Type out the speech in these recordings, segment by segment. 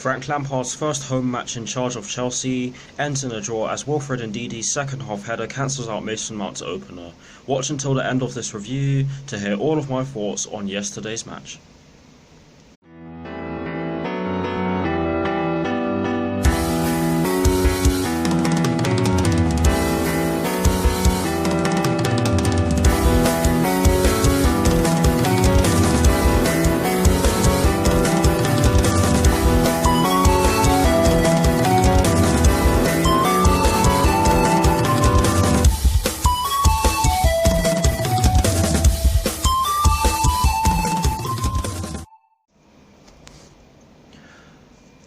Frank Lampard's first home match in charge of Chelsea ends in a draw as Wilfred Ndidi's second half header cancels out Mason Mount's opener. Watch until the end of this review to hear all of my thoughts on yesterday's match.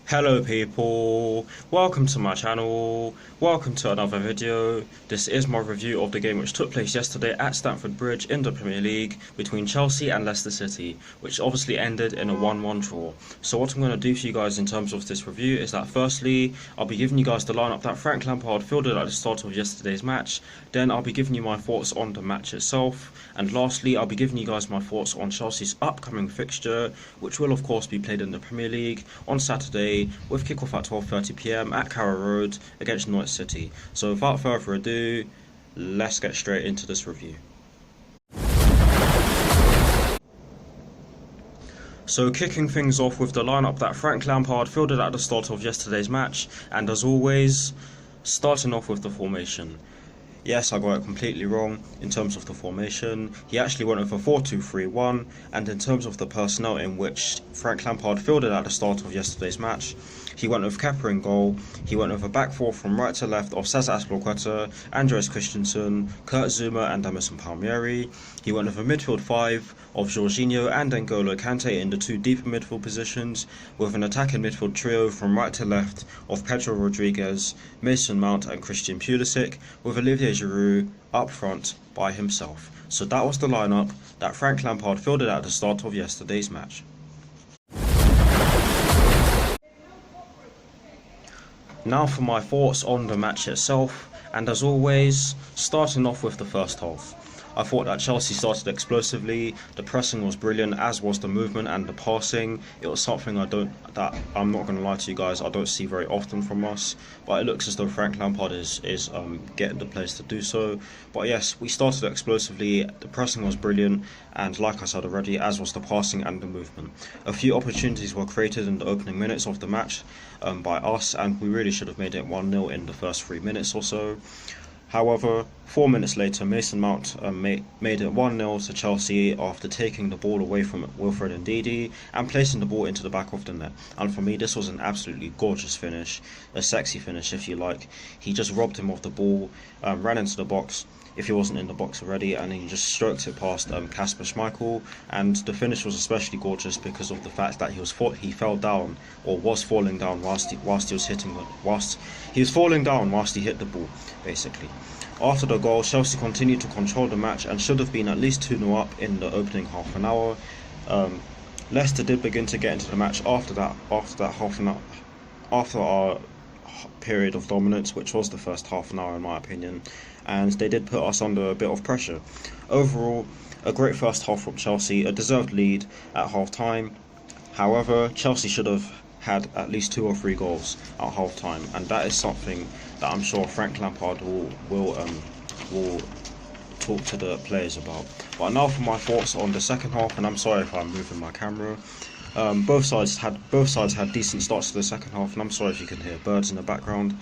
Hello people, welcome to my channel, welcome to another video. This is my review of the game which took place yesterday at Stamford Bridge in the Premier League between Chelsea and Leicester City, which obviously ended in a 1-1 draw. So what I'm going to do for you guys in terms of this review is that firstly, I'll be giving you guys the lineup that Frank Lampard fielded at the start of yesterday's match, then I'll be giving you my thoughts on the match itself, and lastly I'll be giving you guys my thoughts on Chelsea's upcoming fixture, which will of course be played in the Premier League on Saturday with kickoff at 12:30 PM at Carrow Road against Norwich City. So without further ado, let's get straight into this review. So kicking things off with the lineup that Frank Lampard fielded at the start of yesterday's match, and as always, starting off with the formation. Yes, I got it completely wrong in terms of the formation. He actually went with a 4-2-3-1, and in terms of the personnel in which Frank Lampard fielded at the start of yesterday's match, he went with Kepa in goal. He went with a back four from right to left of Cesar Azpilicueta, Andreas Christensen, Kurt Zouma and Emerson Palmieri. He went with a midfield five of Jorginho and N'Golo Kante in the two deeper midfield positions, with an attacking midfield trio from right to left of Pedro Rodriguez, Mason Mount and Christian Pulisic, with Olivier Giroud up front by himself. So that was the lineup that Frank Lampard fielded at the start of yesterday's match. Now for my thoughts on the match itself, and as always, starting off with the first half. I thought that Chelsea started explosively. The pressing was brilliant, as was the movement and the passing. It was something I'm not going to lie to you guys, I don't see very often from us. But it looks as though Frank Lampard is getting the players to do so. But yes, we started explosively. The pressing was brilliant, and like I said already, as was the passing and the movement. A few opportunities were created in the opening minutes of the match by us, and we really should have made it 1-0 in the first 3 minutes or so. However, 4 minutes later, Mason Mount made it 1-0 to Chelsea after taking the ball away from Wilfred Ndidi and placing the ball into the back of the net. And for me, this was an absolutely gorgeous finish, a sexy finish if you like. He just robbed him of the ball, ran into the box, if he wasn't in the box already, and he just stroked it past Kasper Schmeichel. And the finish was especially gorgeous because of the fact that he fell down, or was falling down whilst he hit the ball, basically. After the goal, Chelsea continued to control the match and should have been at least 2-0 up in the opening half an hour. Leicester did begin to get into the match after our period of dominance, which was the first half an hour in my opinion, and they did put us under a bit of pressure. Overall, a great first half from Chelsea, a deserved lead at half time. However, Chelsea should have had at least 2 or 3 goals at half time, and that is something that I'm sure Frank Lampard will talk to the players about. But now for my thoughts on the second half, and I'm sorry if I'm moving my camera. Both sides had decent starts to the second half, and I'm sorry if you can hear birds in the background.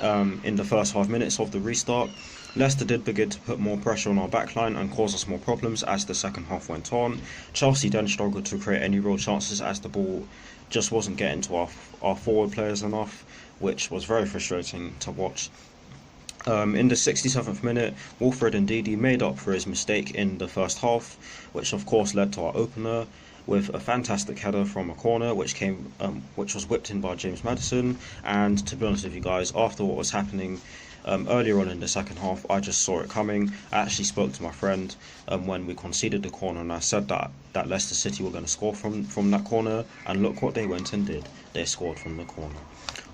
In the first 5 minutes of the restart, Leicester did begin to put more pressure on our backline and cause us more problems as the second half went on. Chelsea then struggled to create any real chances as the ball just wasn't getting to our forward players enough, which was very frustrating to watch. In the 67th minute, Wilfred Ndidi made up for his mistake in the first half, which of course led to our opener, with a fantastic header from a corner which was whipped in by James Maddison. And to be honest with you guys, after what was happening earlier on in the second half, I just saw it coming. I actually spoke to my friend when we conceded the corner, and I said that Leicester City were going to score from that corner, and look what they went and did. They scored from the corner.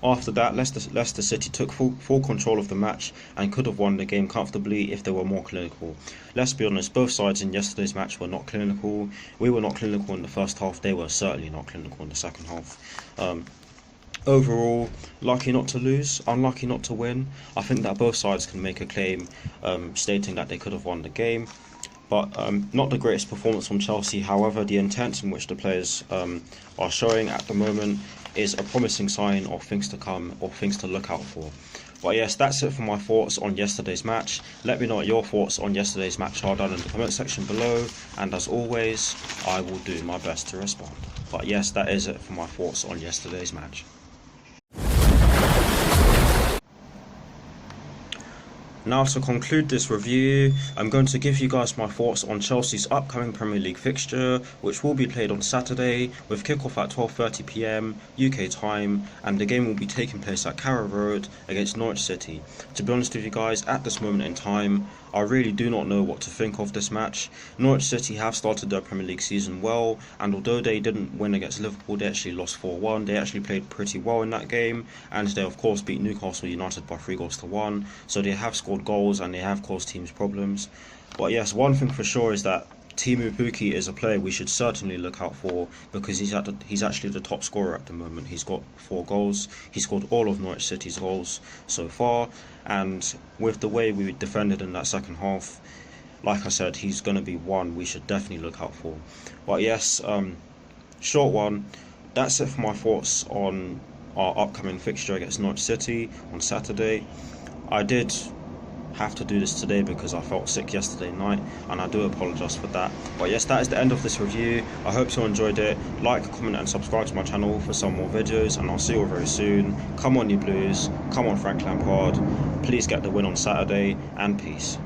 After that, Leicester City took full control of the match and could have won the game comfortably if they were more clinical. Let's be honest, both sides in yesterday's match were not clinical. We were not clinical in the first half, they were certainly not clinical in the second half. Overall, lucky not to lose, unlucky not to win. I think that both sides can make a claim stating that they could have won the game. But not the greatest performance from Chelsea. However, the intent in which the players are showing at the moment is a promising sign of things to come or things to look out for. But yes, that's it for my thoughts on yesterday's match. Let me know what your thoughts on yesterday's match are down in the comment section below. And as always, I will do my best to respond. But yes, that is it for my thoughts on yesterday's match. Now, to conclude this review, I'm going to give you guys my thoughts on Chelsea's upcoming Premier League fixture, which will be played on Saturday with kickoff at 12:30 PM UK time, and the game will be taking place at Carrow Road against Norwich City. To be honest with you guys, at this moment in time, I really do not know what to think of this match. Norwich City have started their Premier League season well, and although they didn't win against Liverpool, they actually lost 4-1. They actually played pretty well in that game, and they of course beat Newcastle United by 3-1. So they have scored goals and they have caused teams problems. But yes, one thing for sure is that Teemu Pukki is a player we should certainly look out for, because he's actually the top scorer at the moment. He's got 4 goals. He scored all of Norwich City's goals so far, and with the way we defended in that second half, like I said, he's going to be one we should definitely look out for. But yes, short one. That's it for my thoughts on our upcoming fixture against Norwich City on Saturday. I did have to do this today because I felt sick yesterday night, and I do apologise for that. But yes, that is the end of this review. I hope you enjoyed it. Like, comment and subscribe to my channel for some more videos, and I'll see you all very soon. Come on you Blues, come on Frank Lampard, please get the win on Saturday, and peace.